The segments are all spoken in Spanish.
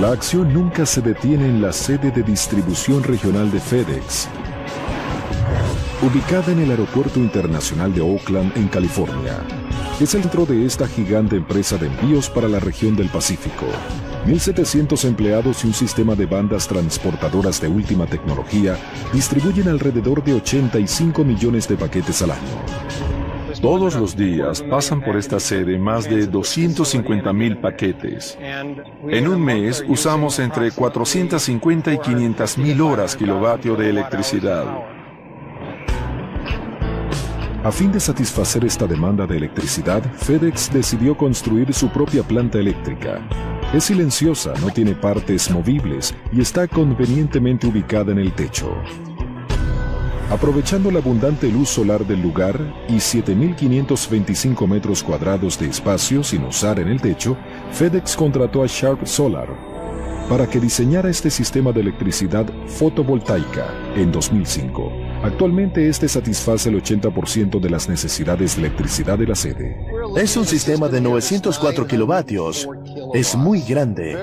La acción nunca se detiene en la sede de distribución regional de FedEx, ubicada en el Aeropuerto Internacional de Oakland, en California. Es el centro de esta gigante empresa de envíos para la región del Pacífico. 1.700 empleados y un sistema de bandas transportadoras de última tecnología distribuyen alrededor de 85 millones de paquetes al año. Todos los días pasan por esta sede más de 250,000 paquetes. En un mes usamos entre 450 y 500,000 horas kilovatio de electricidad. A fin de satisfacer esta demanda de electricidad, FedEx decidió construir su propia planta eléctrica. Es silenciosa, no tiene partes movibles y está convenientemente ubicada en el techo. Aprovechando la abundante luz solar del lugar y 7.525 metros cuadrados de espacio sin usar en el techo, FedEx contrató a Sharp Solar para que diseñara este sistema de electricidad fotovoltaica en 2005. Actualmente este satisface el 80% de las necesidades de electricidad de la sede. Es un sistema de 904 kilovatios. Es muy grande.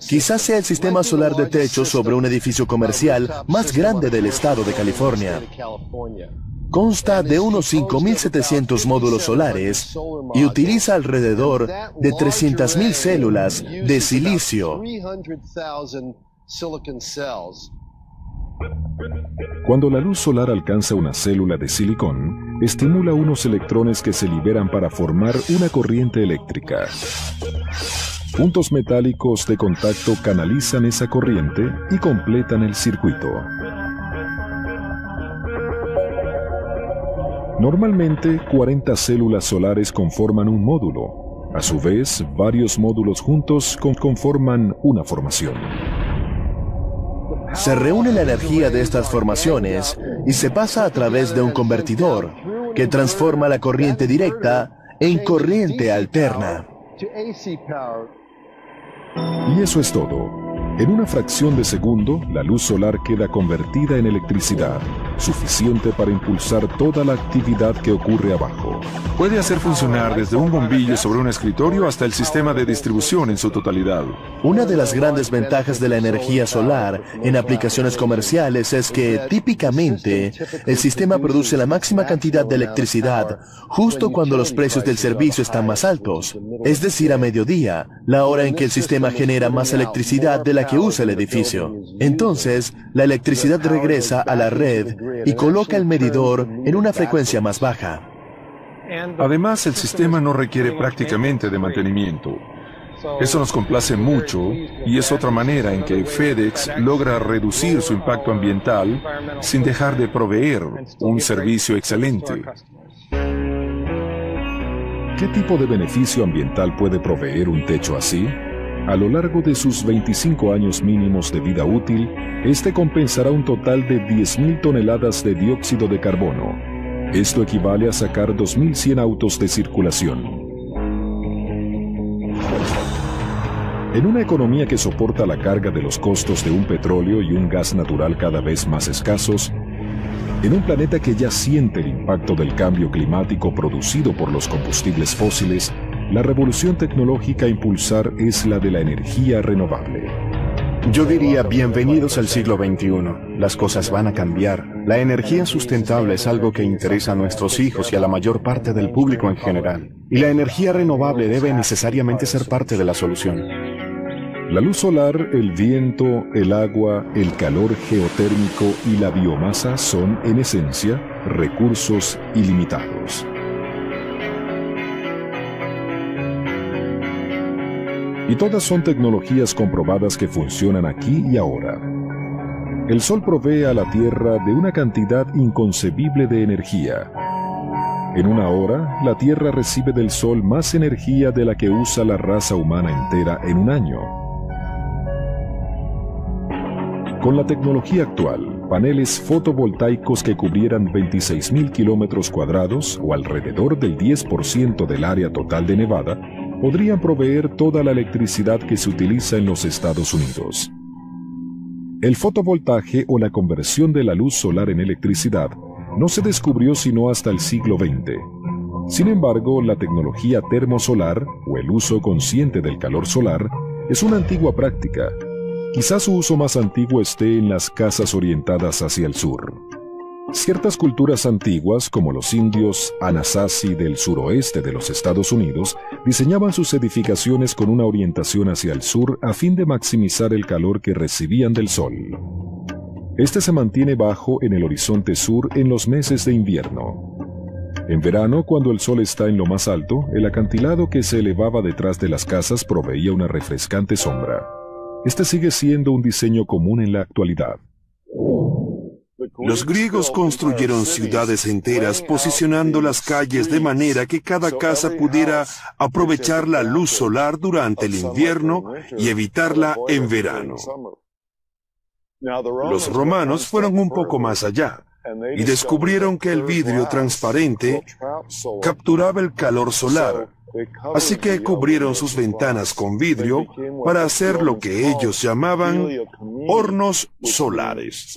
Quizás sea el sistema solar de techo sobre un edificio comercial más grande del estado de California. Consta de unos 5.700 módulos solares y utiliza alrededor de 300,000 células de silicio. Cuando la luz solar alcanza una célula de silicón, estimula unos electrones que se liberan para formar una corriente eléctrica. Puntos metálicos de contacto canalizan esa corriente y completan el circuito. Normalmente, 40 células solares conforman un módulo. A su vez, varios módulos juntos conforman una formación. Se reúne la energía de estas formaciones y se pasa a través de un convertidor que transforma la corriente directa en corriente alterna. Y eso es todo. En una fracción de segundo, la luz solar queda convertida en electricidad, suficiente para impulsar toda la actividad que ocurre abajo. Puede hacer funcionar desde un bombillo sobre un escritorio hasta el sistema de distribución en su totalidad. Una de las grandes ventajas de la energía solar en aplicaciones comerciales es que, típicamente, el sistema produce la máxima cantidad de electricidad justo cuando los precios del servicio están más altos, es decir, a mediodía, la hora en que el sistema genera más electricidad de la que usa el edificio. Entonces, la electricidad regresa a la red y coloca el medidor en una frecuencia más baja. Además, el sistema no requiere prácticamente de mantenimiento. Eso nos complace mucho y es otra manera en que FedEx logra reducir su impacto ambiental sin dejar de proveer un servicio excelente. ¿Qué tipo de beneficio ambiental puede proveer un techo así? A lo largo de sus 25 años mínimos de vida útil, este compensará un total de 10.000 toneladas de dióxido de carbono. Esto equivale a sacar 2.100 autos de circulación. En una economía que soporta la carga de los costos de un petróleo y un gas natural cada vez más escasos, en un planeta que ya siente el impacto del cambio climático producido por los combustibles fósiles, la revolución tecnológica a impulsar es la de la energía renovable. Yo diría bienvenidos al siglo XXI. Las cosas van a cambiar. La energía sustentable es algo que interesa a nuestros hijos y a la mayor parte del público en general. Y la energía renovable debe necesariamente ser parte de la solución. La luz solar, el viento, el agua, el calor geotérmico y la biomasa son, en esencia, recursos ilimitados. Y todas son tecnologías comprobadas que funcionan aquí y ahora. El Sol provee a la Tierra de una cantidad inconcebible de energía. En una hora, la Tierra recibe del Sol más energía de la que usa la raza humana entera en un año. Con la tecnología actual, paneles fotovoltaicos que cubrieran 26.000 kilómetros cuadrados o alrededor del 10% del área total de Nevada, podrían proveer toda la electricidad que se utiliza en los Estados Unidos. El fotovoltaje o la conversión de la luz solar en electricidad no se descubrió sino hasta el siglo XX. Sin embargo, la tecnología termosolar, o el uso consciente del calor solar, Es una antigua práctica. Quizás su uso más antiguo esté en las casas orientadas hacia el sur. Ciertas culturas antiguas, como los indios Anasazi del suroeste de los Estados Unidos, diseñaban sus edificaciones con una orientación hacia el sur a fin de maximizar el calor que recibían del sol. Este se mantiene bajo en el horizonte sur en los meses de invierno. En verano, cuando el sol está en lo más alto, el acantilado que se elevaba detrás de las casas proveía una refrescante sombra. Este sigue siendo un diseño común en la actualidad. Los griegos construyeron ciudades enteras posicionando las calles de manera que cada casa pudiera aprovechar la luz solar durante el invierno y evitarla en verano. Los romanos fueron un poco más allá y descubrieron que el vidrio transparente capturaba el calor solar. Así que cubrieron sus ventanas con vidrio para hacer lo que ellos llamaban hornos solares.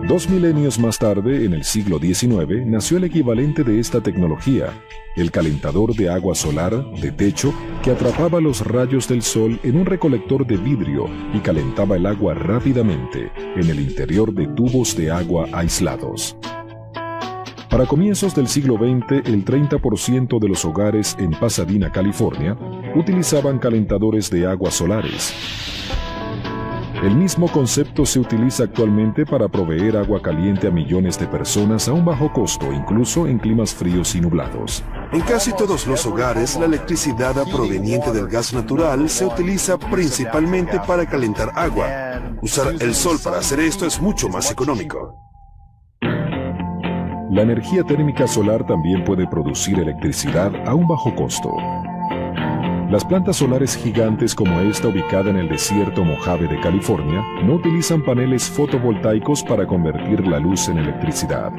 2 milenios más tarde, en el siglo XIX, nació el equivalente de esta tecnología, el calentador de agua solar de techo que atrapaba los rayos del sol en un recolector de vidrio y calentaba el agua rápidamente en el interior de tubos de agua aislados. Para comienzos del siglo XX, el 30% de los hogares en Pasadena, California, utilizaban calentadores de agua solares. El mismo concepto se utiliza actualmente para proveer agua caliente a millones de personas a un bajo costo, incluso en climas fríos y nublados. En casi todos los hogares, la electricidad proveniente del gas natural se utiliza principalmente para calentar agua. Usar el sol para hacer esto es mucho más económico. La energía térmica solar también puede producir electricidad a un bajo costo. Las plantas solares gigantes como esta ubicada en el desierto Mojave de California no utilizan paneles fotovoltaicos para convertir la luz en electricidad.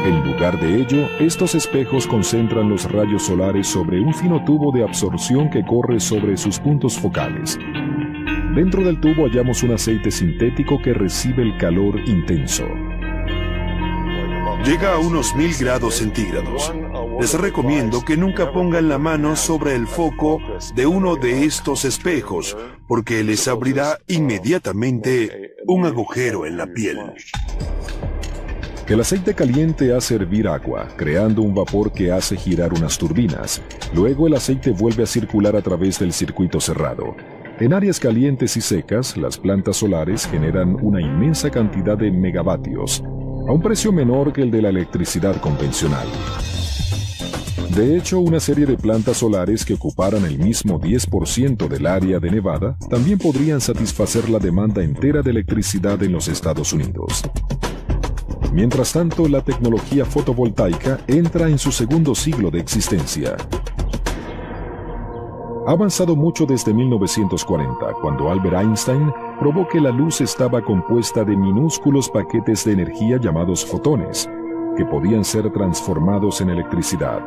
En lugar de ello, estos espejos concentran los rayos solares sobre un fino tubo de absorción que corre sobre sus puntos focales. Dentro del tubo hallamos un aceite sintético que recibe el calor intenso. Llega a unos 1000 grados centígrados. Les recomiendo que nunca pongan la mano sobre el foco de uno de estos espejos, porque les abrirá inmediatamente un agujero en la piel. El aceite caliente hace hervir agua, creando un vapor que hace girar unas turbinas. Luego el aceite vuelve a circular a través del circuito cerrado. En áreas calientes y secas, las plantas solares generan una inmensa cantidad de megavatios, a un precio menor que el de la electricidad convencional. De hecho, una serie de plantas solares que ocuparan el mismo 10% del área de Nevada también podrían satisfacer la demanda entera de electricidad en los Estados Unidos. Mientras tanto, la tecnología fotovoltaica entra en su segundo siglo de existencia. Ha avanzado mucho desde 1940, cuando Albert Einstein probó que la luz estaba compuesta de minúsculos paquetes de energía llamados fotones, que podían ser transformados en electricidad.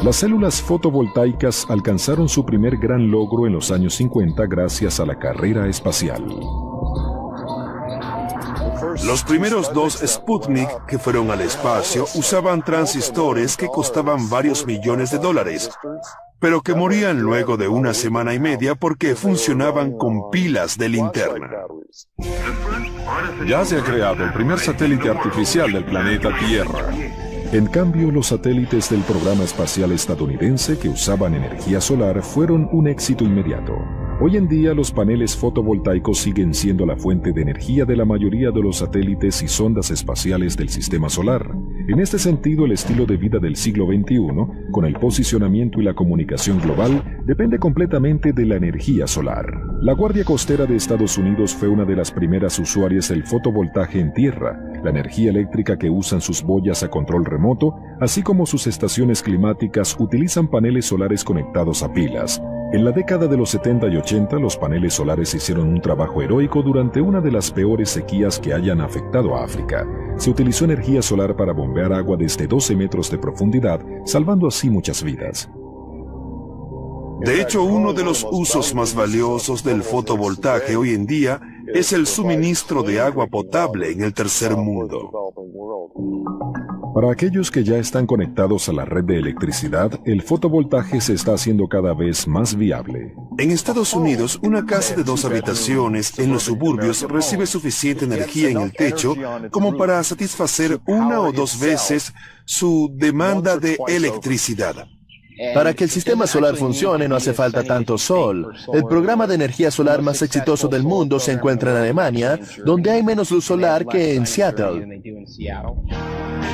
Las células fotovoltaicas alcanzaron su primer gran logro en los años 50 gracias a la carrera espacial. Los primeros 2 Sputnik que fueron al espacio usaban transistores que costaban varios millones de dólares, pero que morían luego de una semana y media porque funcionaban con pilas de linterna. Ya se ha creado el primer satélite artificial del planeta Tierra. En cambio, los satélites del programa espacial estadounidense que usaban energía solar fueron un éxito inmediato. Hoy en día, los paneles fotovoltaicos siguen siendo la fuente de energía de la mayoría de los satélites y sondas espaciales del sistema solar. En este sentido, el estilo de vida del siglo XXI, con el posicionamiento y la comunicación global, depende completamente de la energía solar. La Guardia Costera de Estados Unidos fue una de las primeras usuarias del fotovoltaje en tierra, la energía eléctrica que usan sus boyas a control remoto, así como sus estaciones climáticas utilizan paneles solares conectados a pilas. En la década de los 70 y 80, los paneles solares hicieron un trabajo heroico durante una de las peores sequías que hayan afectado a África. Se utilizó energía solar para bombear agua desde 12 metros de profundidad, salvando así muchas vidas. De hecho, uno de los usos más valiosos del fotovoltaje hoy en día es el suministro de agua potable en el tercer mundo. Para aquellos que ya están conectados a la red de electricidad, el fotovoltaje se está haciendo cada vez más viable. En Estados Unidos, una casa de 2 habitaciones en los suburbios recibe suficiente energía en el techo como para satisfacer 1 o 2 veces su demanda de electricidad. Para que el sistema solar funcione no hace falta tanto sol. El programa de energía solar más exitoso del mundo se encuentra en Alemania, donde hay menos luz solar que en Seattle.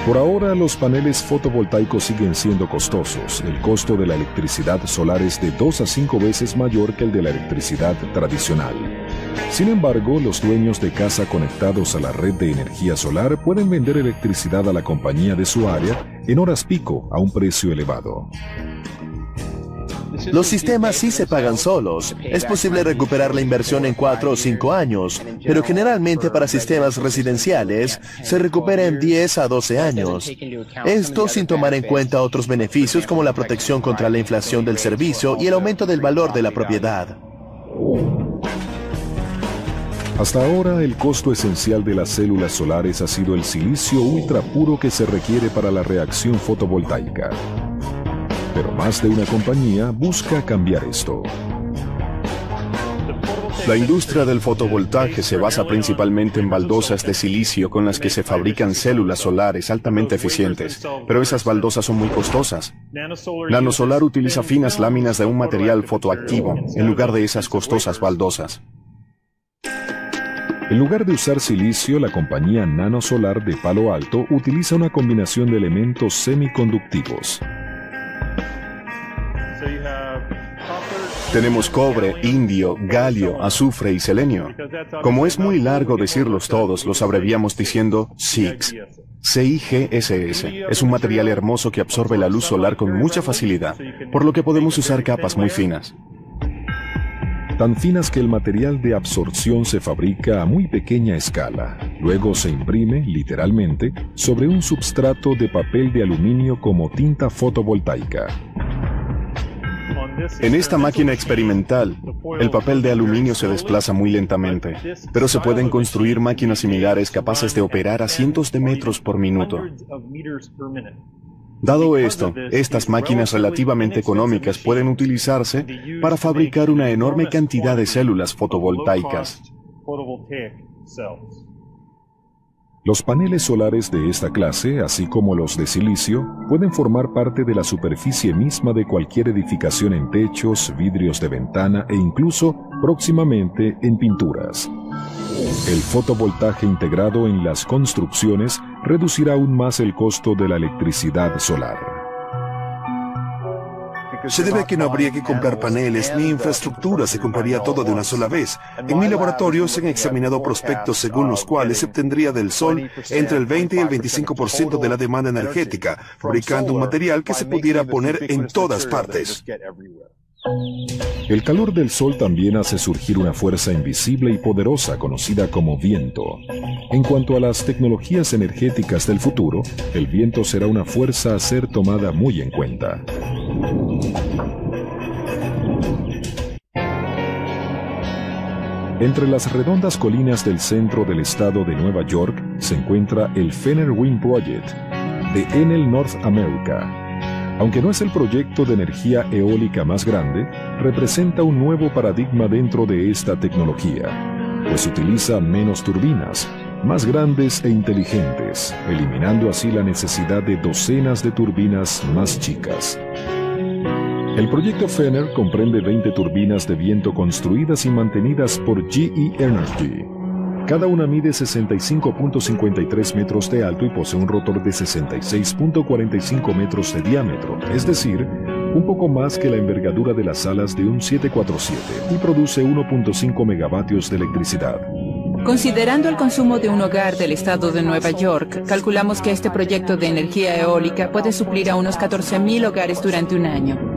Por ahora, los paneles fotovoltaicos siguen siendo costosos. El costo de la electricidad solar es de 2 a 5 veces mayor que el de la electricidad tradicional. Sin embargo, los dueños de casa conectados a la red de energía solar pueden vender electricidad a la compañía de su área en horas pico a un precio elevado. Los sistemas sí se pagan solos. Es posible recuperar la inversión en 4 o 5 años, pero generalmente para sistemas residenciales se recupera en 10 a 12 años. Esto sin tomar en cuenta otros beneficios como la protección contra la inflación del servicio y el aumento del valor de la propiedad. Hasta ahora, el costo esencial de las células solares ha sido el silicio ultra puro que se requiere para la reacción fotovoltaica. Pero más de una compañía busca cambiar esto. La industria del fotovoltaje se basa principalmente en baldosas de silicio con las que se fabrican células solares altamente eficientes, pero esas baldosas son muy costosas. Nanosolar utiliza finas láminas de un material fotoactivo en lugar de esas costosas baldosas. En lugar de usar silicio, la compañía Nanosolar de Palo Alto utiliza una combinación de elementos semiconductivos. Tenemos cobre, indio, galio, azufre y selenio. Como es muy largo decirlos todos, los abreviamos diciendo CIGS. CIGSS. Es un material hermoso que absorbe la luz solar con mucha facilidad, por lo que podemos usar capas muy finas. Tan finas que el material de absorción se fabrica a muy pequeña escala. Luego se imprime, literalmente, sobre un substrato de papel de aluminio como tinta fotovoltaica. En esta máquina experimental, el papel de aluminio se desplaza muy lentamente, pero se pueden construir máquinas similares capaces de operar a cientos de metros por minuto. Dado esto, estas máquinas relativamente económicas pueden utilizarse para fabricar una enorme cantidad de células fotovoltaicas. Los paneles solares de esta clase, así como los de silicio, pueden formar parte de la superficie misma de cualquier edificación en techos, vidrios de ventana e incluso, próximamente, en pinturas. El fotovoltaje integrado en las construcciones reducirá aún más el costo de la electricidad solar. Se debe a que no habría que comprar paneles ni infraestructura, se compraría todo de una sola vez. En mi laboratorio se han examinado prospectos según los cuales se obtendría del sol entre el 20 y el 25% de la demanda energética, fabricando un material que se pudiera poner en todas partes. El calor del sol también hace surgir una fuerza invisible y poderosa conocida como viento. En cuanto a las tecnologías energéticas del futuro, el viento será una fuerza a ser tomada muy en cuenta. Entre las redondas colinas del centro del estado de Nueva York se encuentra el Fenner Wind Project de Enel North America. Aunque no es el proyecto de energía eólica más grande, representa un nuevo paradigma dentro de esta tecnología, pues utiliza menos turbinas, más grandes e inteligentes, eliminando así la necesidad de docenas de turbinas más chicas. El proyecto Fenner comprende 20 turbinas de viento construidas y mantenidas por GE Energy. Cada una mide 65.53 metros de alto y posee un rotor de 66.45 metros de diámetro, es decir, un poco más que la envergadura de las alas de un 747, y produce 1.5 megavatios de electricidad. Considerando el consumo de un hogar del estado de Nueva York, calculamos que este proyecto de energía eólica puede suplir a unos 14.000 hogares durante un año.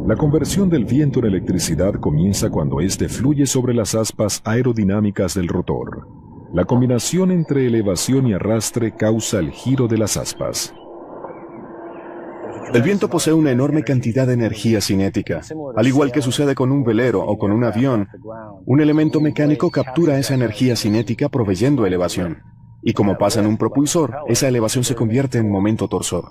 La conversión del viento en electricidad comienza cuando éste fluye sobre las aspas aerodinámicas del rotor. La combinación entre elevación y arrastre causa el giro de las aspas. El viento posee una enorme cantidad de energía cinética. Al igual que sucede con un velero o con un avión, un elemento mecánico captura esa energía cinética proveyendo elevación. Y como pasa en un propulsor, esa elevación se convierte en momento torsor.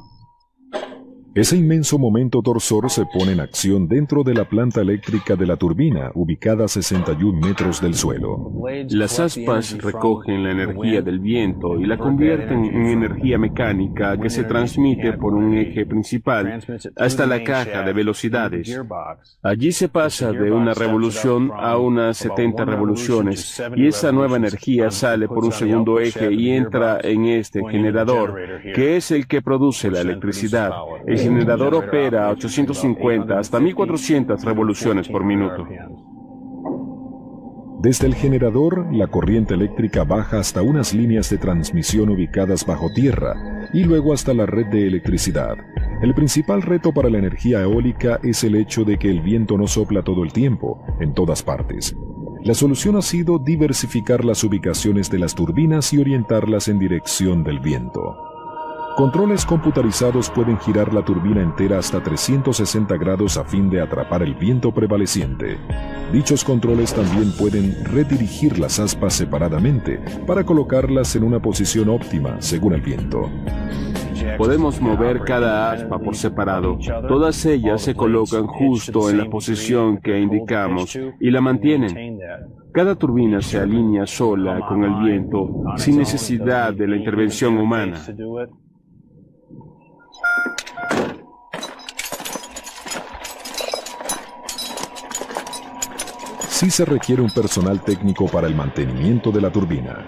Ese inmenso momento torsor se pone en acción dentro de la planta eléctrica de la turbina, ubicada a 61 metros del suelo. Las aspas recogen la energía del viento y la convierten en energía mecánica que se transmite por un eje principal hasta la caja de velocidades. Allí se pasa de una revolución a unas 70 revoluciones y esa nueva energía sale por un segundo eje y entra en este generador, que es el que produce la electricidad. El generador opera a 850 hasta 1400 revoluciones por minuto. Desde el generador, la corriente eléctrica baja hasta unas líneas de transmisión ubicadas bajo tierra y luego hasta la red de electricidad. El principal reto para la energía eólica es el hecho de que el viento no sopla todo el tiempo, en todas partes. La solución ha sido diversificar las ubicaciones de las turbinas y orientarlas en dirección del viento. Controles computarizados pueden girar la turbina entera hasta 360 grados a fin de atrapar el viento prevaleciente. Dichos controles también pueden redirigir las aspas separadamente para colocarlas en una posición óptima según el viento. Podemos mover cada aspa por separado. Todas ellas se colocan justo en la posición que indicamos y la mantienen. Cada turbina se alinea sola con el viento sin necesidad de la intervención humana. Sí se requiere un personal técnico para el mantenimiento de la turbina.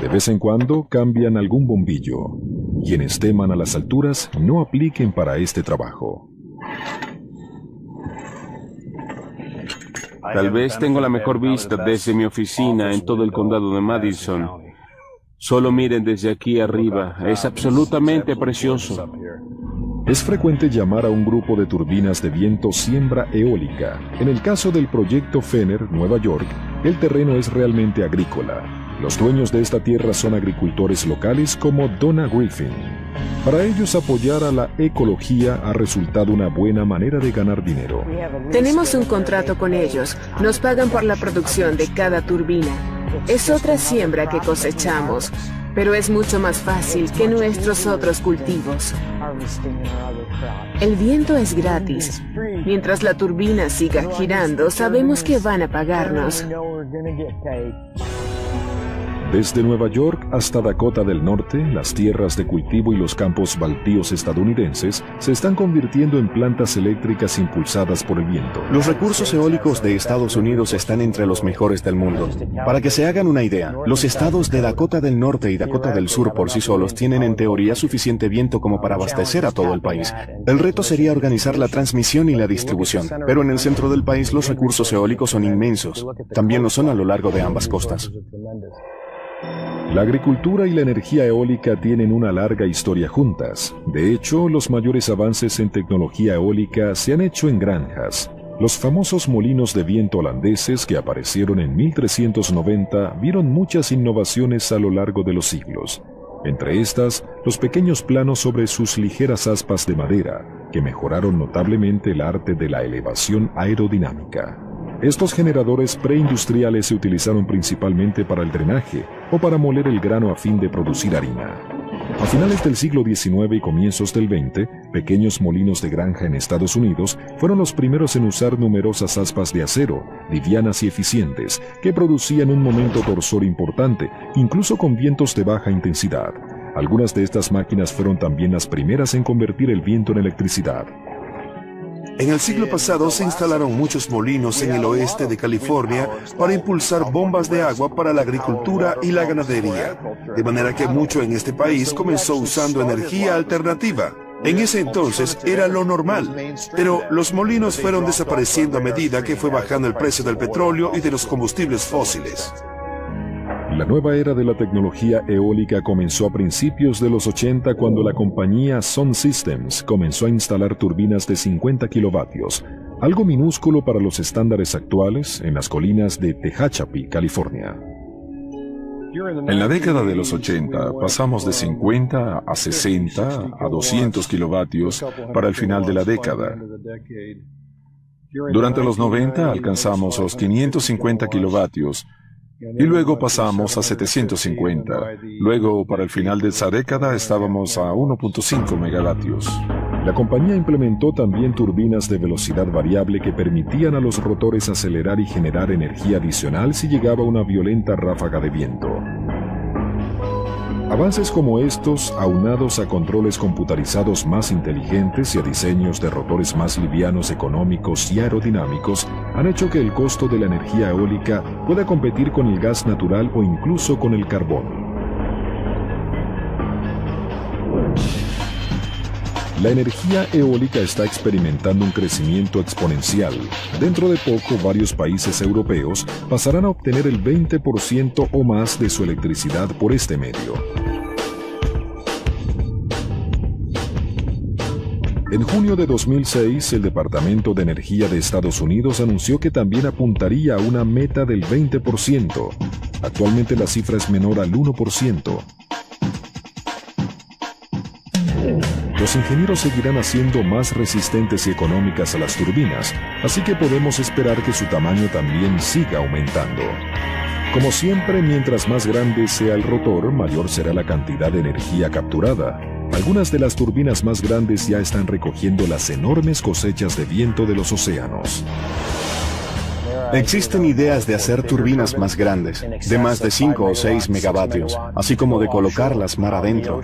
De vez en cuando cambian algún bombillo. Quienes teman a las alturas no apliquen para este trabajo. Tal vez tengo la mejor vista desde mi oficina en todo el condado de Madison. Solo miren desde aquí arriba, es absolutamente precioso. Es frecuente llamar a un grupo de turbinas de viento siembra eólica. En el caso del proyecto Fenner, Nueva York, el terreno es realmente agrícola. Los dueños de esta tierra son agricultores locales como Donna Griffin. Para ellos apoyar a la ecología ha resultado una buena manera de ganar dinero. Tenemos un contrato con ellos, nos pagan por la producción de cada turbina. Es otra siembra que cosechamos, pero es mucho más fácil que nuestros otros cultivos. El viento es gratis. Mientras la turbina siga girando, sabemos que van a pagarnos. Desde Nueva York hasta Dakota del Norte, las tierras de cultivo y los campos baldíos estadounidenses se están convirtiendo en plantas eléctricas impulsadas por el viento. Los recursos eólicos de Estados Unidos están entre los mejores del mundo. Para que se hagan una idea, los estados de Dakota del Norte y Dakota del Sur por sí solos tienen en teoría suficiente viento como para abastecer a todo el país. El reto sería organizar la transmisión y la distribución, pero en el centro del país los recursos eólicos son inmensos. También lo son a lo largo de ambas costas. La agricultura y la energía eólica tienen una larga historia juntas. De hecho, los mayores avances en tecnología eólica se han hecho en granjas. Los famosos molinos de viento holandeses que aparecieron en 1390 vieron muchas innovaciones a lo largo de los siglos. Entre estas, los pequeños planos sobre sus ligeras aspas de madera, que mejoraron notablemente el arte de la elevación aerodinámica. Estos generadores preindustriales se utilizaron principalmente para el drenaje o para moler el grano a fin de producir harina. A finales del siglo XIX y comienzos del XX, pequeños molinos de granja en Estados Unidos fueron los primeros en usar numerosas aspas de acero, livianas y eficientes, que producían un momento torsor importante, incluso con vientos de baja intensidad. Algunas de estas máquinas fueron también las primeras en convertir el viento en electricidad. En el siglo pasado se instalaron muchos molinos en el oeste de California para impulsar bombas de agua para la agricultura y la ganadería, de manera que mucho en este país comenzó usando energía alternativa. En ese entonces era lo normal, pero los molinos fueron desapareciendo a medida que fue bajando el precio del petróleo y de los combustibles fósiles. La nueva era de la tecnología eólica comenzó a principios de los 80 cuando la compañía Sun Systems comenzó a instalar turbinas de 50 kilovatios, algo minúsculo para los estándares actuales, en las colinas de Tehachapi, California. En la década de los 80 pasamos de 50 a 60 a 200 kilovatios para el final de la década. Durante los 90 alcanzamos los 550 kilovatios y luego pasamos a 750. Luego, para el final de esa década, estábamos a 1.5 megavatios. La compañía implementó también turbinas de velocidad variable que permitían a los rotores acelerar y generar energía adicional si llegaba una violenta ráfaga de viento. Avances como estos, aunados a controles computarizados más inteligentes y a diseños de rotores más livianos, económicos y aerodinámicos, han hecho que el costo de la energía eólica pueda competir con el gas natural o incluso con el carbón. La energía eólica está experimentando un crecimiento exponencial. Dentro de poco, varios países europeos pasarán a obtener el 20% o más de su electricidad por este medio. En junio de 2006, el Departamento de Energía de Estados Unidos anunció que también apuntaría a una meta del 20%. Actualmente la cifra es menor al 1%. Los ingenieros seguirán haciendo más resistentes y económicas a las turbinas, así que podemos esperar que su tamaño también siga aumentando. Como siempre, mientras más grande sea el rotor, mayor será la cantidad de energía capturada. Algunas de las turbinas más grandes ya están recogiendo las enormes cosechas de viento de los océanos. Existen ideas de hacer turbinas más grandes, de más de 5 o 6 megavatios, así como de colocarlas mar adentro.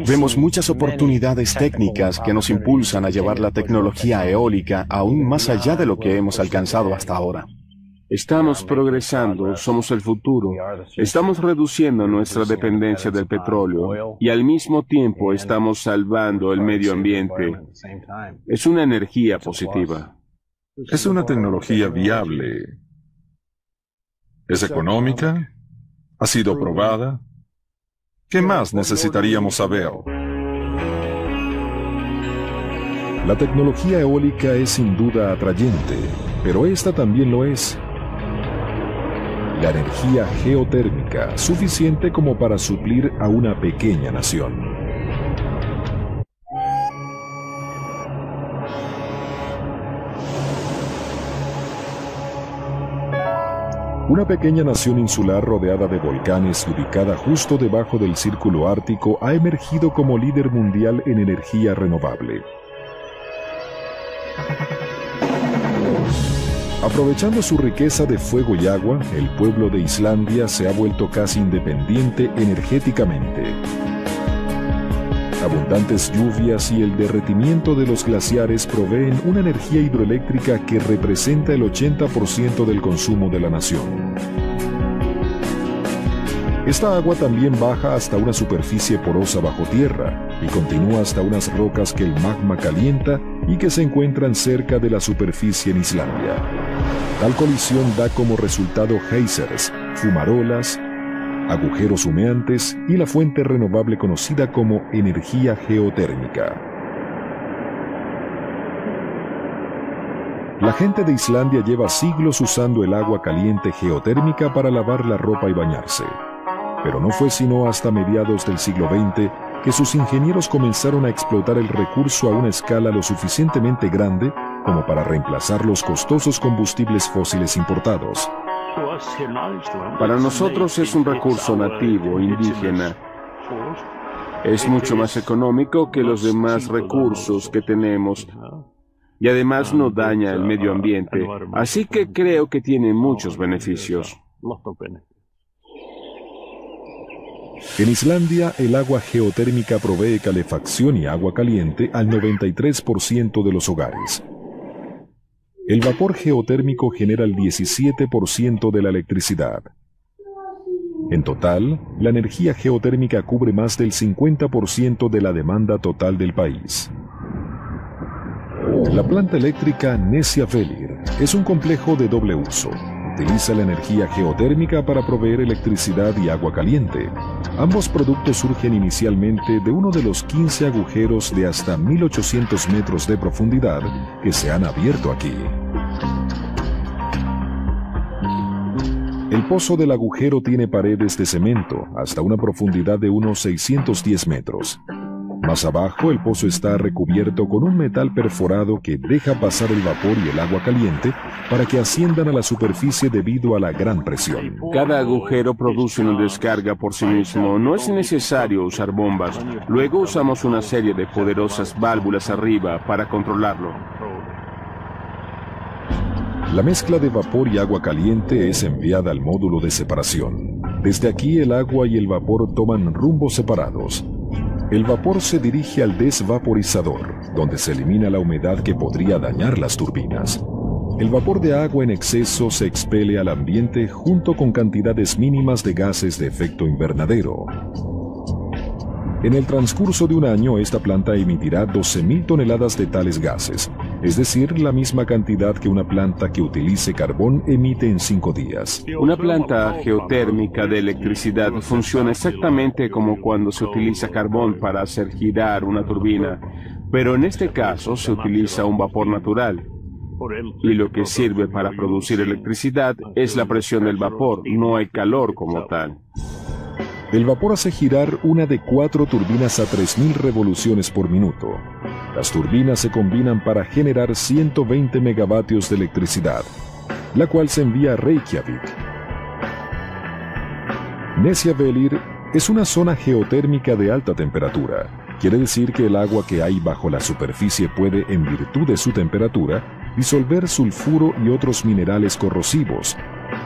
Vemos muchas oportunidades técnicas que nos impulsan a llevar la tecnología eólica aún más allá de lo que hemos alcanzado hasta ahora. Estamos progresando, somos el futuro. Estamos reduciendo nuestra dependencia del petróleo y al mismo tiempo estamos salvando el medio ambiente. Es una energía positiva. Es una tecnología viable. Es económica. Ha sido probada. ¿Qué más necesitaríamos saber? La tecnología eólica es sin duda atrayente, pero esta también lo es. La energía geotérmica, suficiente como para suplir a una pequeña nación. Una pequeña nación insular rodeada de volcanes y ubicada justo debajo del círculo ártico ha emergido como líder mundial en energía renovable. Aprovechando su riqueza de fuego y agua, el pueblo de Islandia se ha vuelto casi independiente energéticamente. Abundantes lluvias y el derretimiento de los glaciares proveen una energía hidroeléctrica que representa el 80% del consumo de la nación. Esta agua también baja hasta una superficie porosa bajo tierra y continúa hasta unas rocas que el magma calienta y que se encuentran cerca de la superficie en Islandia. Tal colisión da como resultado géiseres, fumarolas, agujeros humeantes y la fuente renovable conocida como energía geotérmica. La gente de Islandia lleva siglos usando el agua caliente geotérmica para lavar la ropa y bañarse. Pero no fue sino hasta mediados del siglo XX que sus ingenieros comenzaron a explotar el recurso a una escala lo suficientemente grande como para reemplazar los costosos combustibles fósiles importados. Para nosotros es un recurso nativo, indígena. Es mucho más económico que los demás recursos que tenemos y además no daña el medio ambiente, así que creo que tiene muchos beneficios. En Islandia, el agua geotérmica provee calefacción y agua caliente al 93% de los hogares. El vapor geotérmico genera el 17% de la electricidad. En total, la energía geotérmica cubre más del 50% de la demanda total del país. La planta eléctrica Nesjavellir es un complejo de doble uso. Utiliza la energía geotérmica para proveer electricidad y agua caliente. Ambos productos surgen inicialmente de uno de los 15 agujeros de hasta 1800 metros de profundidad que se han abierto aquí. El pozo del agujero tiene paredes de cemento hasta una profundidad de unos 610 metros. Más abajo, el pozo está recubierto con un metal perforado que deja pasar el vapor y el agua caliente para que asciendan a la superficie debido a la gran presión. Cada agujero produce una descarga por sí mismo. No es necesario usar bombas. Luego usamos una serie de poderosas válvulas arriba para controlarlo. La mezcla de vapor y agua caliente es enviada al módulo de separación. Desde aquí el agua y el vapor toman rumbos separados. El vapor se dirige al desvaporizador, donde se elimina la humedad que podría dañar las turbinas. El vapor de agua en exceso se expele al ambiente junto con cantidades mínimas de gases de efecto invernadero. En el transcurso de un año, esta planta emitirá 12.000 toneladas de tales gases, es decir, la misma cantidad que una planta que utilice carbón emite en 5 días. Una planta geotérmica de electricidad funciona exactamente como cuando se utiliza carbón para hacer girar una turbina, pero en este caso se utiliza un vapor natural. Y lo que sirve para producir electricidad es la presión del vapor, no hay calor como tal. El vapor hace girar una de 4 turbinas a 3.000 revoluciones por minuto. Las turbinas se combinan para generar 120 megavatios de electricidad, la cual se envía a Reykjavik. Nesjavellir es una zona geotérmica de alta temperatura. Quiere decir que el agua que hay bajo la superficie puede, en virtud de su temperatura, disolver sulfuro y otros minerales corrosivos.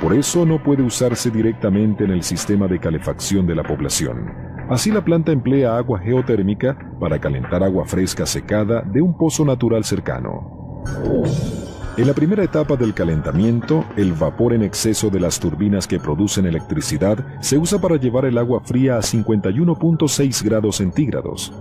Por eso no puede usarse directamente en el sistema de calefacción de la población. Así la planta emplea agua geotérmica para calentar agua fresca secada de un pozo natural cercano. En la primera etapa del calentamiento, el vapor en exceso de las turbinas que producen electricidad se usa para llevar el agua fría a 51.6 grados centígrados.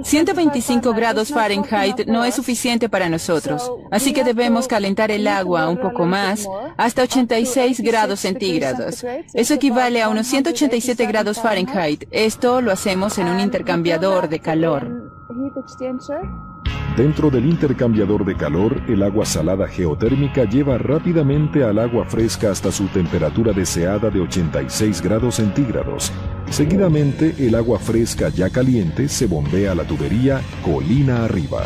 125 grados Fahrenheit no es suficiente para nosotros, así que debemos calentar el agua un poco más, hasta 86 grados centígrados. Eso equivale a unos 187 grados Fahrenheit. Esto lo hacemos en un intercambiador de calor. Dentro del intercambiador de calor, el agua salada geotérmica lleva rápidamente al agua fresca hasta su temperatura deseada de 86 grados centígrados. Seguidamente, el agua fresca ya caliente se bombea a la tubería colina arriba.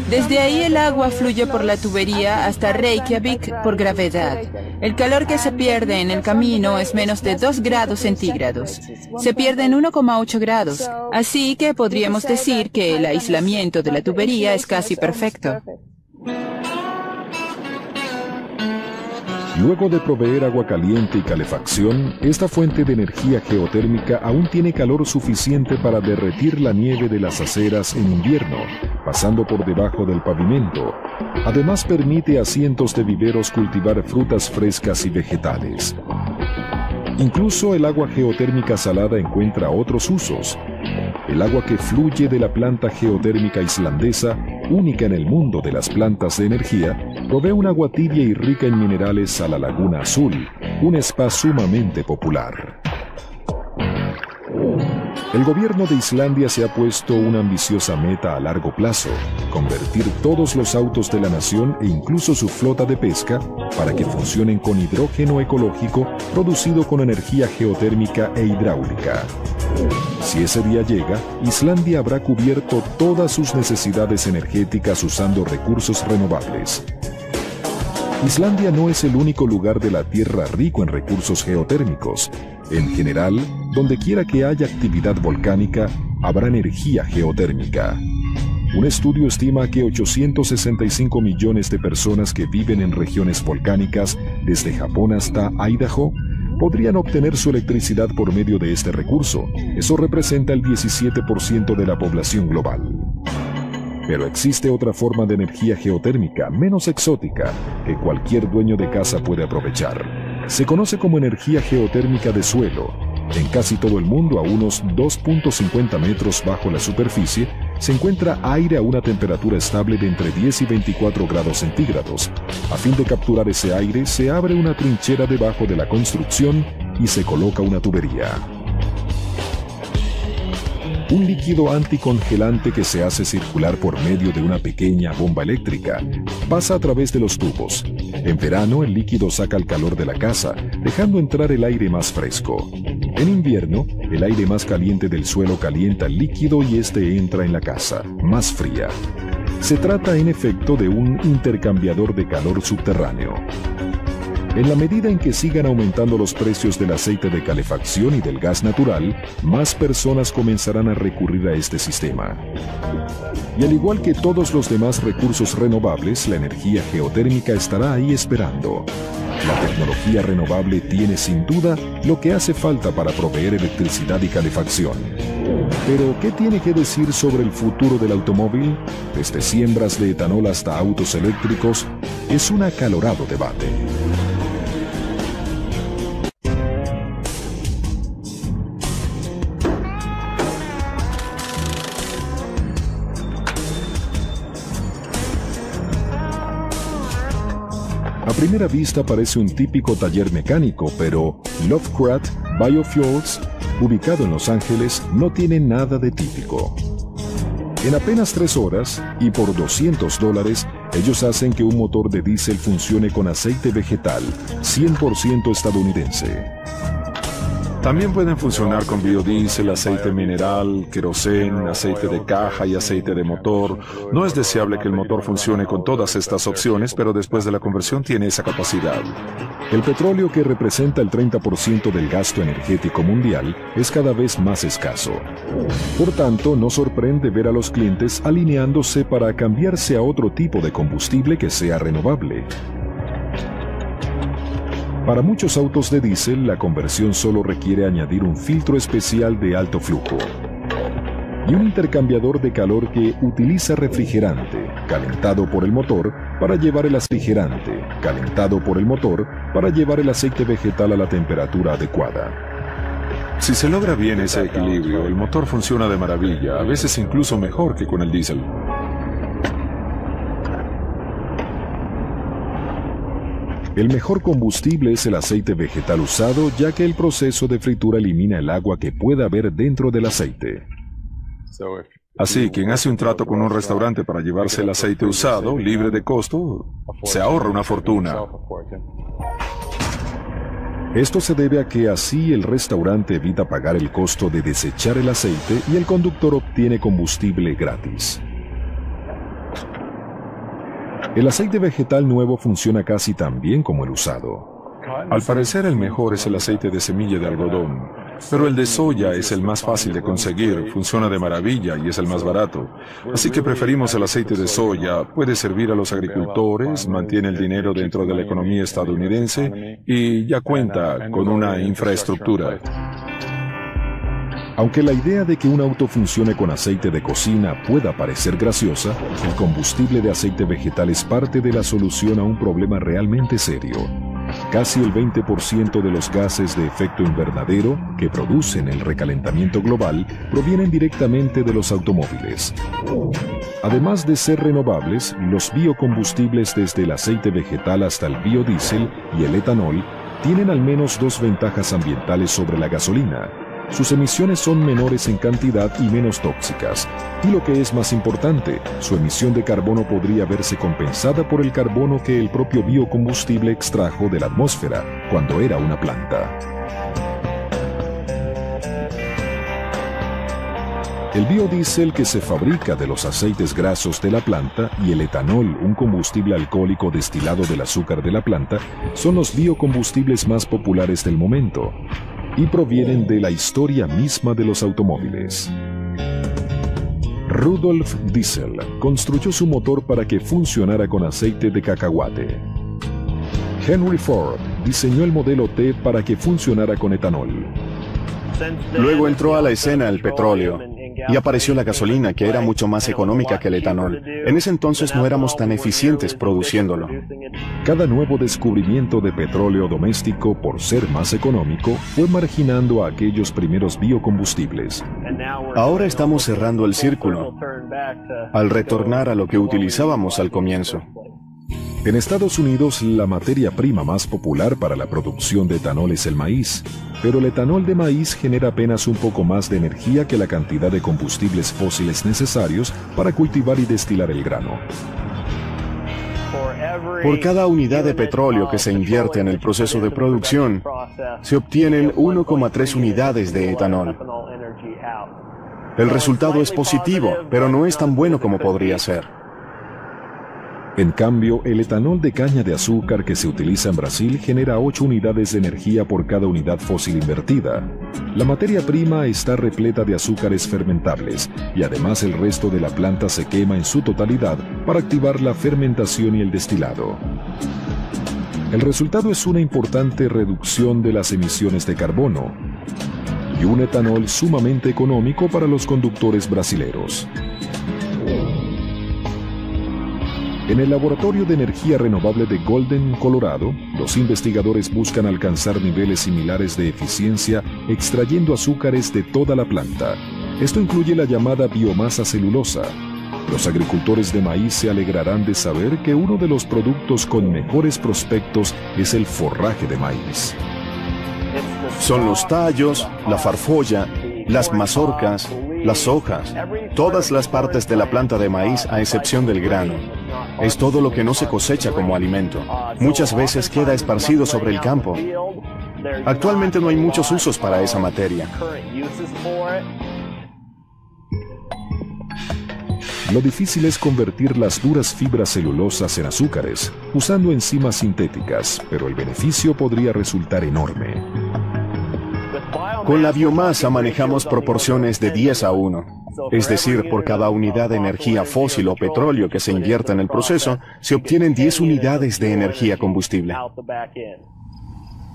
Desde ahí el agua fluye por la tubería hasta Reykjavik por gravedad. El calor que se pierde en el camino es menos de 2 grados centígrados. Se pierde en 1,8 grados. Así que podríamos decir que el aislamiento de la tubería es casi perfecto. Luego de proveer agua caliente y calefacción, esta fuente de energía geotérmica aún tiene calor suficiente para derretir la nieve de las aceras en invierno, pasando por debajo del pavimento. Además permite a cientos de viveros cultivar frutas frescas y vegetales. Incluso el agua geotérmica salada encuentra otros usos. El agua que fluye de la planta geotérmica islandesa, única en el mundo de las plantas de energía, provee un agua tibia y rica en minerales a la Laguna Azul, un spa sumamente popular. El gobierno de Islandia se ha puesto una ambiciosa meta a largo plazo: convertir todos los autos de la nación e incluso su flota de pesca para que funcionen con hidrógeno ecológico producido con energía geotérmica e hidráulica. Si ese día llega, Islandia habrá cubierto todas sus necesidades energéticas usando recursos renovables. Islandia no es el único lugar de la Tierra rico en recursos geotérmicos. En general, donde quiera que haya actividad volcánica, habrá energía geotérmica. Un estudio estima que 865 millones de personas que viven en regiones volcánicas, desde Japón hasta Idaho, podrían obtener su electricidad por medio de este recurso. Eso representa el 17% de la población global. Pero existe otra forma de energía geotérmica, menos exótica, que cualquier dueño de casa puede aprovechar. Se conoce como energía geotérmica de suelo. En casi todo el mundo, a unos 2.50 metros bajo la superficie, se encuentra aire a una temperatura estable de entre 10 y 24 grados centígrados. A fin de capturar ese aire, se abre una trinchera debajo de la construcción y se coloca una tubería. un líquido anticongelante que se hace circular por medio de una pequeña bomba eléctrica. Pasa a través de los tubos. En verano, el líquido saca el calor de la casa, dejando entrar el aire más fresco. En invierno, el aire más caliente del suelo calienta el líquido y este entra en la casa, más fría. Se trata, en efecto, de un intercambiador de calor subterráneo. En la medida en que sigan aumentando los precios del aceite de calefacción y del gas natural, más personas comenzarán a recurrir a este sistema. Y al igual que todos los demás recursos renovables, la energía geotérmica estará ahí esperando. La tecnología renovable tiene sin duda lo que hace falta para proveer electricidad y calefacción. Pero, ¿qué tiene que decir sobre el futuro del automóvil? Desde siembras de etanol hasta autos eléctricos, es un acalorado debate. A primera vista parece un típico taller mecánico, pero Lovecraft Biofuels, ubicado en Los Ángeles, no tiene nada de típico. En apenas 3 horas, y por $200, ellos hacen que un motor de diésel funcione con aceite vegetal, 100% estadounidense. También pueden funcionar con biodiesel, aceite mineral, queroseno, aceite de caja y aceite de motor. No es deseable que el motor funcione con todas estas opciones, pero después de la conversión tiene esa capacidad. El petróleo, que representa el 30% del gasto energético mundial, es cada vez más escaso. Por tanto, no sorprende ver a los clientes alineándose para cambiarse a otro tipo de combustible que sea renovable. Para muchos autos de diésel, la conversión solo requiere añadir un filtro especial de alto flujo y un intercambiador de calor que utiliza refrigerante, calentado por el motor, para llevar el refrigerante, calentado por el motor, para llevar el aceite vegetal a la temperatura adecuada. Si se logra bien ese equilibrio, el motor funciona de maravilla, a veces incluso mejor que con el diésel. El mejor combustible es el aceite vegetal usado, ya que el proceso de fritura elimina el agua que pueda haber dentro del aceite. Así, quien hace un trato con un restaurante para llevarse el aceite usado, libre de costo, se ahorra una fortuna. Esto se debe a que así el restaurante evita pagar el costo de desechar el aceite y el conductor obtiene combustible gratis. El aceite vegetal nuevo funciona casi tan bien como el usado. Al parecer el mejor es el aceite de semilla de algodón, pero el de soya es el más fácil de conseguir, funciona de maravilla y es el más barato. Así que preferimos el aceite de soya, puede servir a los agricultores, mantiene el dinero dentro de la economía estadounidense y ya cuenta con una infraestructura. Aunque la idea de que un auto funcione con aceite de cocina pueda parecer graciosa, el combustible de aceite vegetal es parte de la solución a un problema realmente serio. Casi el 20% de los gases de efecto invernadero que producen el recalentamiento global provienen directamente de los automóviles. Además de ser renovables, los biocombustibles, desde el aceite vegetal hasta el biodiesel y el etanol, tienen al menos 2 ventajas ambientales sobre la gasolina. Sus emisiones son menores en cantidad y menos tóxicas, y lo que es más importante, su emisión de carbono podría verse compensada por el carbono que el propio biocombustible extrajo de la atmósfera cuando era una planta. El biodiesel, que se fabrica de los aceites grasos de la planta, y el etanol, un combustible alcohólico destilado del azúcar de la planta, son los biocombustibles más populares del momento y provienen de la historia misma de los automóviles. Rudolf Diesel construyó su motor para que funcionara con aceite de cacahuate. Henry Ford diseñó el modelo T para que funcionara con etanol. Luego entró a la escena el petróleo y apareció la gasolina, que era mucho más económica que el etanol. En ese entonces no éramos tan eficientes produciéndolo. Cada nuevo descubrimiento de petróleo doméstico, por ser más económico, fue marginando a aquellos primeros biocombustibles. Ahora estamos cerrando el círculo al retornar a lo que utilizábamos al comienzo. En Estados Unidos, la materia prima más popular para la producción de etanol es el maíz, pero el etanol de maíz genera apenas un poco más de energía que la cantidad de combustibles fósiles necesarios para cultivar y destilar el grano. Por cada unidad de petróleo que se invierte en el proceso de producción, se obtienen 1,3 unidades de etanol. El resultado es positivo, pero no es tan bueno como podría ser. En cambio, el etanol de caña de azúcar que se utiliza en Brasil genera 8 unidades de energía por cada unidad fósil invertida. La materia prima está repleta de azúcares fermentables y además el resto de la planta se quema en su totalidad para activar la fermentación y el destilado. El resultado es una importante reducción de las emisiones de carbono y un etanol sumamente económico para los conductores brasileros. En el Laboratorio de Energía Renovable de Golden, Colorado, los investigadores buscan alcanzar niveles similares de eficiencia extrayendo azúcares de toda la planta. Esto incluye la llamada biomasa celulosa. Los agricultores de maíz se alegrarán de saber que uno de los productos con mejores prospectos es el forraje de maíz. Son los tallos, la farfolla, las mazorcas, las hojas, todas las partes de la planta de maíz a excepción del grano. Es todo lo que no se cosecha como alimento. Muchas veces queda esparcido sobre el campo. Actualmente no hay muchos usos para esa materia. Lo difícil es convertir las duras fibras celulosas en azúcares, usando enzimas sintéticas, pero el beneficio podría resultar enorme. Con la biomasa manejamos proporciones de 10:1. Es decir, por cada unidad de energía fósil o petróleo que se invierta en el proceso, se obtienen 10 unidades de energía combustible.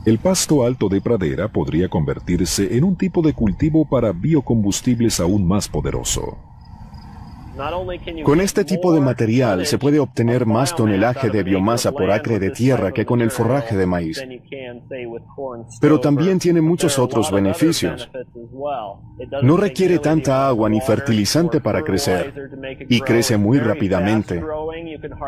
El pasto alto de pradera podría convertirse en un tipo de cultivo para biocombustibles aún más poderoso. Con este tipo de material se puede obtener más tonelaje de biomasa por acre de tierra que con el forraje de maíz. Pero también tiene muchos otros beneficios. No requiere tanta agua ni fertilizante para crecer y crece muy rápidamente.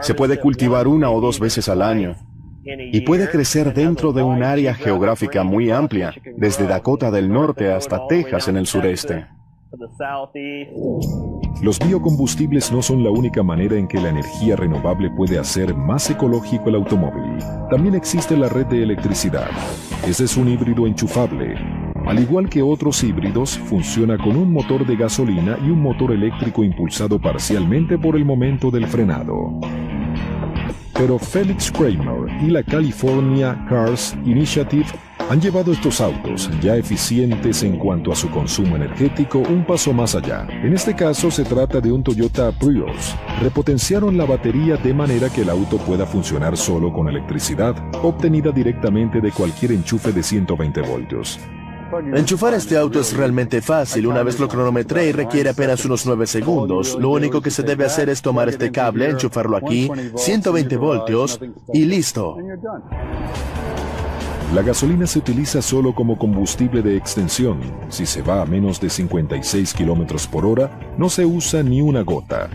Se puede cultivar 1 o 2 veces al año y puede crecer dentro de un área geográfica muy amplia, desde Dakota del Norte hasta Texas en el sureste. Los biocombustibles no son la única manera en que la energía renovable puede hacer más ecológico el automóvil. También existe la red de electricidad. Este es un híbrido enchufable. Al igual que otros híbridos, funciona con un motor de gasolina y un motor eléctrico impulsado parcialmente por el momento del frenado. Pero Felix Kramer y la California Cars Initiative han llevado estos autos, ya eficientes en cuanto a su consumo energético, un paso más allá. En este caso se trata de un Toyota Prius. Repotenciaron la batería de manera que el auto pueda funcionar solo con electricidad, obtenida directamente de cualquier enchufe de 120 voltios. Enchufar este auto es realmente fácil. Una vez lo cronometré y requiere apenas unos 9 segundos. Lo único que se debe hacer es tomar este cable, enchufarlo aquí, 120 voltios y listo. La gasolina se utiliza solo como combustible de extensión. Si se va a menos de 56 kilómetros por hora, no se usa ni una gota.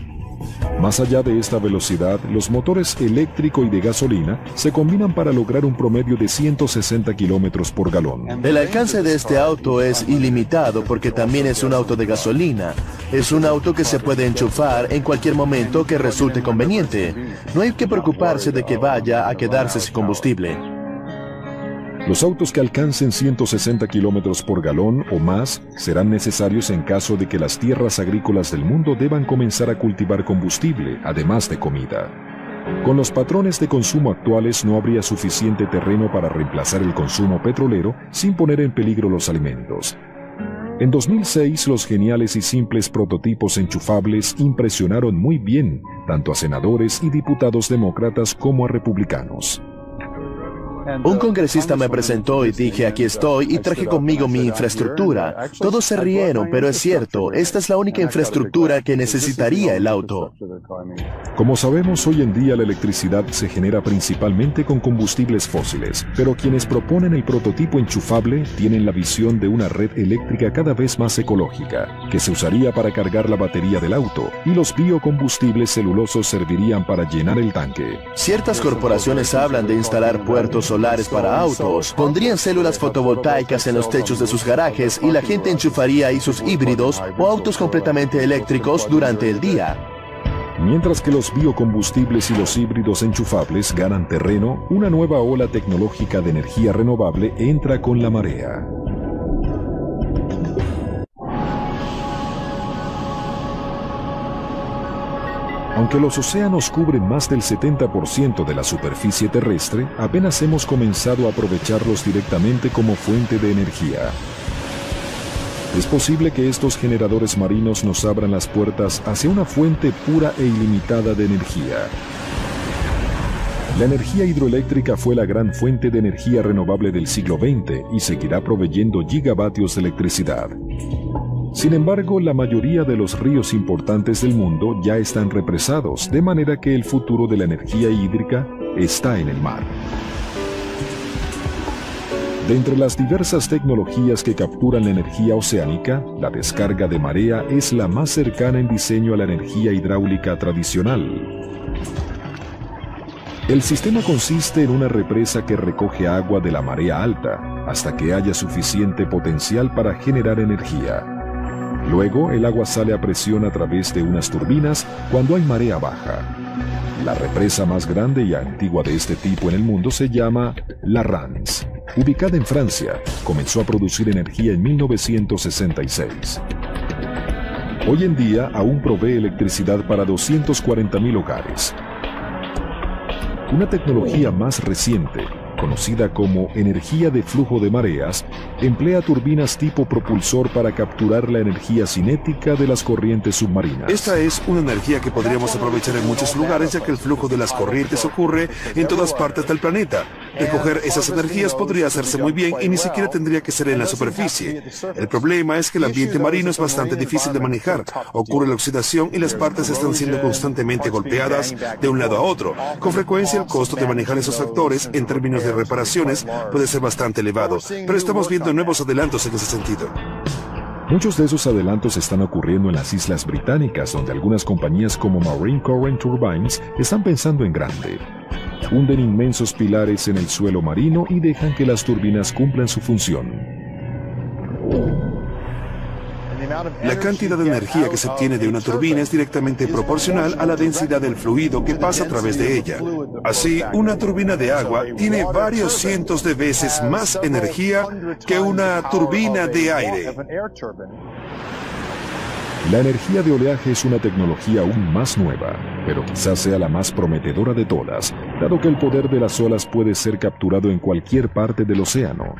Más allá de esta velocidad, los motores eléctrico y de gasolina se combinan para lograr un promedio de 160 kilómetros por galón. El alcance de este auto es ilimitado porque también es un auto de gasolina. Es un auto que se puede enchufar en cualquier momento que resulte conveniente. No hay que preocuparse de que vaya a quedarse sin combustible. Los autos que alcancen 160 kilómetros por galón o más serán necesarios en caso de que las tierras agrícolas del mundo deban comenzar a cultivar combustible, además de comida. Con los patrones de consumo actuales no habría suficiente terreno para reemplazar el consumo petrolero sin poner en peligro los alimentos. En 2006, los geniales y simples prototipos enchufables impresionaron muy bien tanto a senadores y diputados demócratas como a republicanos. Un congresista me presentó y dije, aquí estoy, y traje conmigo mi infraestructura. Todos se rieron, pero es cierto, esta es la única infraestructura que necesitaría el auto. Como sabemos, hoy en día la electricidad se genera principalmente con combustibles fósiles, pero quienes proponen el prototipo enchufable tienen la visión de una red eléctrica cada vez más ecológica, que se usaría para cargar la batería del auto, y los biocombustibles celulosos servirían para llenar el tanque. Ciertas corporaciones hablan de instalar puertos solares para autos, pondrían células fotovoltaicas en los techos de sus garajes y la gente enchufaría ahí sus híbridos o autos completamente eléctricos durante el día. Mientras que los biocombustibles y los híbridos enchufables ganan terreno, una nueva ola tecnológica de energía renovable entra con la marea. Aunque los océanos cubren más del 70% de la superficie terrestre, apenas hemos comenzado a aprovecharlos directamente como fuente de energía. Es posible que estos generadores marinos nos abran las puertas hacia una fuente pura e ilimitada de energía. La energía hidroeléctrica fue la gran fuente de energía renovable del siglo XX y seguirá proveyendo gigavatios de electricidad. Sin embargo, la mayoría de los ríos importantes del mundo ya están represados, de manera que el futuro de la energía hídrica está en el mar. De entre las diversas tecnologías que capturan la energía oceánica, la descarga de marea es la más cercana en diseño a la energía hidráulica tradicional. El sistema consiste en una represa que recoge agua de la marea alta, hasta que haya suficiente potencial para generar energía. Luego, el agua sale a presión a través de unas turbinas cuando hay marea baja. La represa más grande y antigua de este tipo en el mundo se llama la Rance. Ubicada en Francia, comenzó a producir energía en 1966. Hoy en día aún provee electricidad para 240.000 hogares. Una tecnología más reciente, conocida como energía de flujo de mareas, emplea turbinas tipo propulsor para capturar la energía cinética de las corrientes submarinas. Esta es una energía que podríamos aprovechar en muchos lugares, ya que el flujo de las corrientes ocurre en todas partes del planeta. Recoger esas energías podría hacerse muy bien y ni siquiera tendría que ser en la superficie. El problema es que el ambiente marino es bastante difícil de manejar. Ocurre la oxidación y las partes están siendo constantemente golpeadas de un lado a otro. Con frecuencia el costo de manejar esos factores en términos de reparaciones puede ser bastante elevado, pero estamos viendo nuevos adelantos en ese sentido. Muchos de esos adelantos están ocurriendo en las Islas Británicas, donde algunas compañías como Marine Current Turbines están pensando en grande. Hunden inmensos pilares en el suelo marino y dejan que las turbinas cumplan su función. La cantidad de energía que se obtiene de una turbina es directamente proporcional a la densidad del fluido que pasa a través de ella. Así, una turbina de agua tiene varios cientos de veces más energía que una turbina de aire. La energía de oleaje es una tecnología aún más nueva, pero quizás sea la más prometedora de todas, dado que el poder de las olas puede ser capturado en cualquier parte del océano.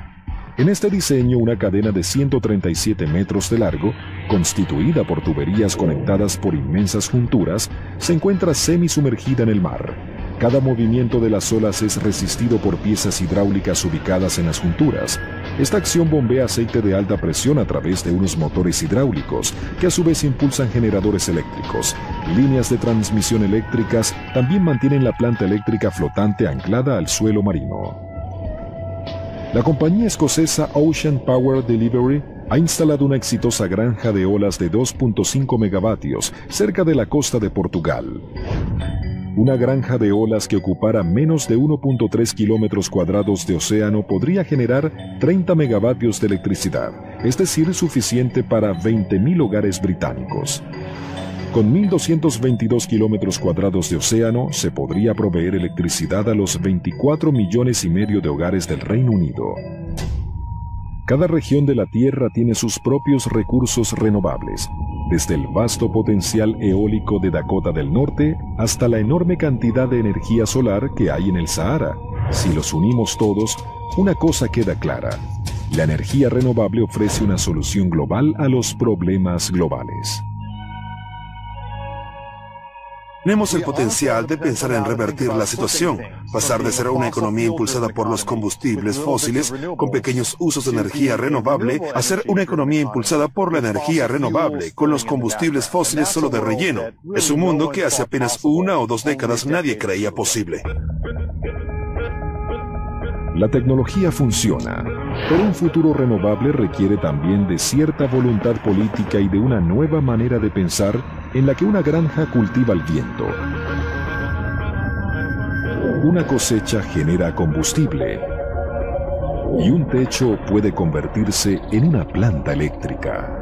En este diseño, una cadena de 137 metros de largo, constituida por tuberías conectadas por inmensas junturas, se encuentra semisumergida en el mar. Cada movimiento de las olas es resistido por piezas hidráulicas ubicadas en las junturas. Esta acción bombea aceite de alta presión a través de unos motores hidráulicos, que a su vez impulsan generadores eléctricos. Líneas de transmisión eléctricas también mantienen la planta eléctrica flotante anclada al suelo marino. La compañía escocesa Ocean Power Delivery ha instalado una exitosa granja de olas de 2.5 megavatios cerca de la costa de Portugal. Una granja de olas que ocupara menos de 1.3 kilómetros cuadrados de océano podría generar 30 megavatios de electricidad, es decir, suficiente para 20.000 hogares británicos. Con 1.222 kilómetros cuadrados de océano, se podría proveer electricidad a los 24 millones y medio de hogares del Reino Unido. Cada región de la Tierra tiene sus propios recursos renovables, desde el vasto potencial eólico de Dakota del Norte hasta la enorme cantidad de energía solar que hay en el Sahara. Si los unimos todos, una cosa queda clara: la energía renovable ofrece una solución global a los problemas globales. Tenemos el potencial de pensar en revertir la situación, pasar de ser una economía impulsada por los combustibles fósiles con pequeños usos de energía renovable a ser una economía impulsada por la energía renovable con los combustibles fósiles solo de relleno. Es un mundo que hace apenas 1 o 2 décadas nadie creía posible. La tecnología funciona, pero un futuro renovable requiere también de cierta voluntad política y de una nueva manera de pensar en la que una granja cultiva el viento. Una cosecha genera combustible y un techo puede convertirse en una planta eléctrica.